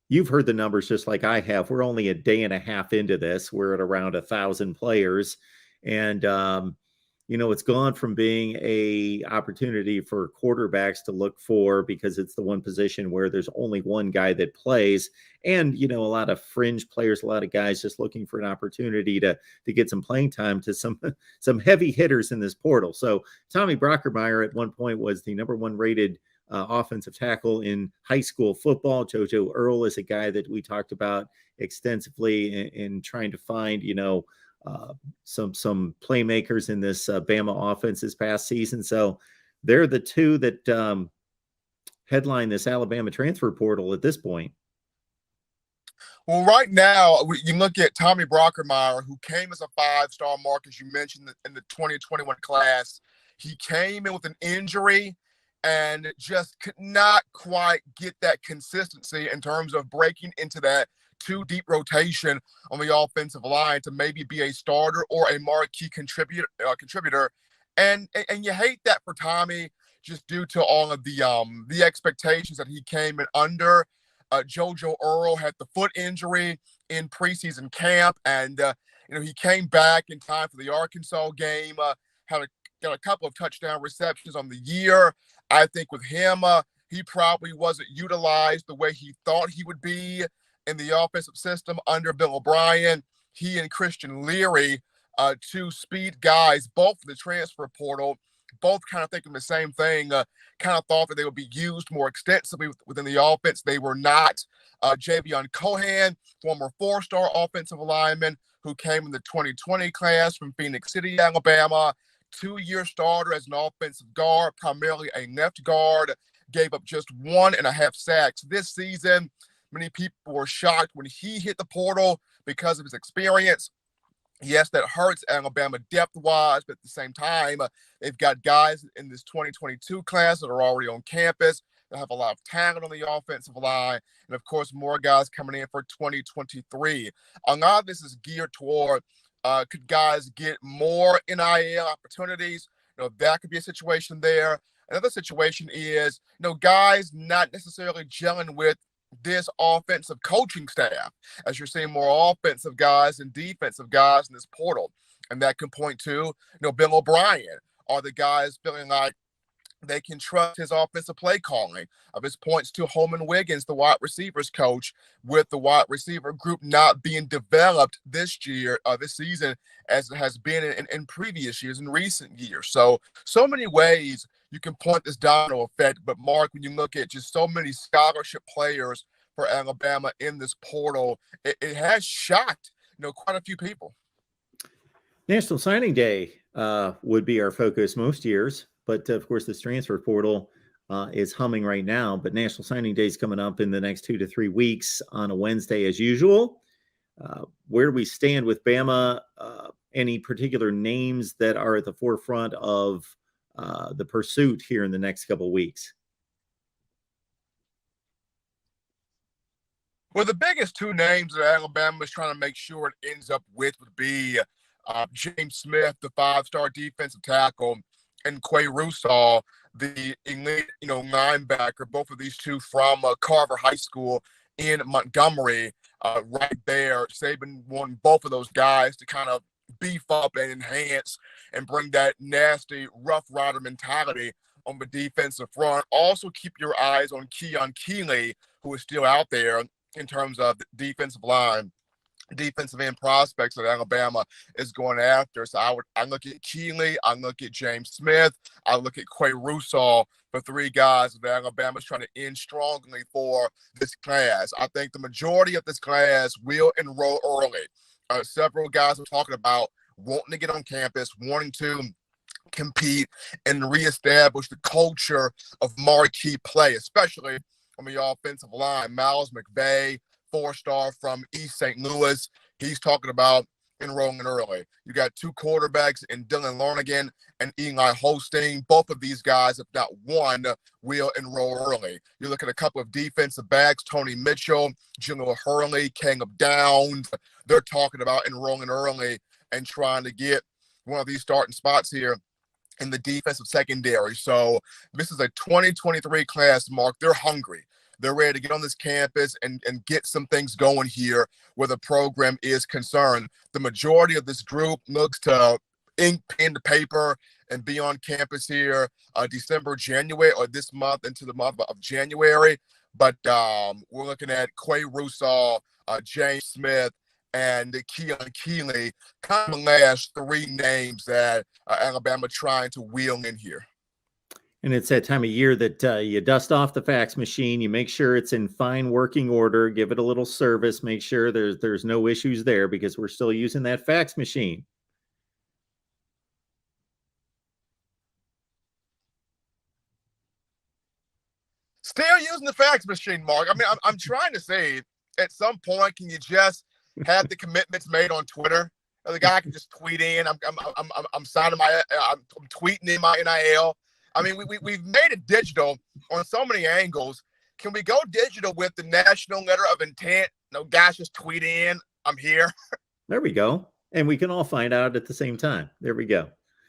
you've heard the numbers just like I have. We're only a day and a half into this. We're at around 1,000 players, and it's gone from being a opportunity for quarterbacks to look for because it's the one position where there's only one guy that plays, and a lot of fringe players, a lot of guys just looking for an opportunity to get some playing time, to some heavy hitters in this portal. So Tommy Brockermeyer at one point was the number one rated offensive tackle in high school football. JoJo Earle is a guy that we talked about extensively in trying to find, some playmakers in this Bama offense this past season. So they're the two that headline this Alabama transfer portal at this point. Well, right now, you look at Tommy Brockermeyer, who came as a five-star mark, as you mentioned, in the 2021 class. He came in with an injury and just could not quite get that consistency in terms of breaking into that two deep rotation on the offensive line to maybe be a starter or a marquee contributor. And you hate that for Tommy, just due to all of the expectations that he came in under. JoJo Earle had the foot injury in preseason camp, and he came back in time for the Arkansas game. Got a couple of touchdown receptions on the year. I think with him, he probably wasn't utilized the way he thought he would be in the offensive system under Bill O'Brien. He and Christian Leary, two speed guys, both in the transfer portal, both kind of thinking the same thing, kind of thought that they would be used more extensively within the offense. They were not. Javion Cohan, former four-star offensive lineman who came in the 2020 class from Phoenix City, Alabama, 2-year starter as an offensive guard, primarily a left guard, gave up just 1.5 sacks this season. Many people were shocked when he hit the portal because of his experience. Yes, that hurts Alabama depth-wise, but at the same time, they've got guys in this 2022 class that are already on campus that have a lot of talent on the offensive line, and of course, more guys coming in for 2023. A lot of this is geared toward could guys get more NIL opportunities? That could be a situation there. Another situation is, guys not necessarily gelling with this offensive coaching staff, as you're seeing more offensive guys and defensive guys in this portal. And that can point to, Bill O'Brien. Are the guys feeling like they can trust his offensive play calling? This points to Holman Wiggins, the wide receivers coach, with the wide receiver group not being developed this season, as it has been in previous years, in recent years. So many ways you can point this domino effect. But Mark, when you look at just so many scholarship players for Alabama in this portal, it has shocked, quite a few people. National Signing Day would be our focus most years. But, of course, this transfer portal is humming right now. But National Signing Day is coming up in the next 2 to 3 weeks on a Wednesday as usual. Where do we stand with Bama? Any particular names that are at the forefront of the pursuit here in the next couple of weeks? Well, the biggest two names that Alabama is trying to make sure it ends up with would be James Smith, the 5-star defensive tackle, and Qua Russaw, the elite, linebacker. Both of these two from Carver High School in Montgomery, right there. Saban wanted both of those guys to kind of beef up and enhance and bring that nasty Rough Rider mentality on the defensive front. Also, keep your eyes on Keon Keeley, who is still out there in terms of the defensive line, defensive end prospects that Alabama is going after. So I look at Keeley, I look at James Smith, I look at Qua Russaw for three guys that Alabama's trying to end strongly for this class. I think the majority of this class will enroll early. Several guys are talking about wanting to get on campus, wanting to compete and reestablish the culture of marquee play, especially on the offensive line. Miles McVay, 4-star from East St. Louis, he's talking about enrolling early. You got two quarterbacks in Dylan Lonergan and Eli Holstein. Both of these guys, if not one, will enroll early. You look at a couple of defensive backs, Tony Mitchell, Jimmy Hurley, Caleb Downs. They're talking about enrolling early and trying to get one of these starting spots here in the defensive secondary. So this is a 2023 class, Mark. They're hungry. They're ready to get on this campus and get some things going here where the program is concerned. The majority of this group looks to ink, pen to paper and be on campus here December, January, or this month into the month of January. But we're looking at Quay Russaw, James Smith, and Keelan Keeley, kind of the last three names that Alabama trying to wheel in here. And it's that time of year that you dust off the fax machine, you make sure it's in fine working order, give it a little service, make sure there's no issues there, because we're still using that fax machine. Still using the fax machine, Mark. I mean, I'm trying to say, at some point, can you just have the commitments made on Twitter? Or the guy can just tweet in. I'm signing I'm tweeting in my NIL. I mean, we've made it digital on so many angles. Can we go digital with the national letter of intent? No, guys, just tweet in. I'm here. There we go. And we can all find out at the same time. There we go.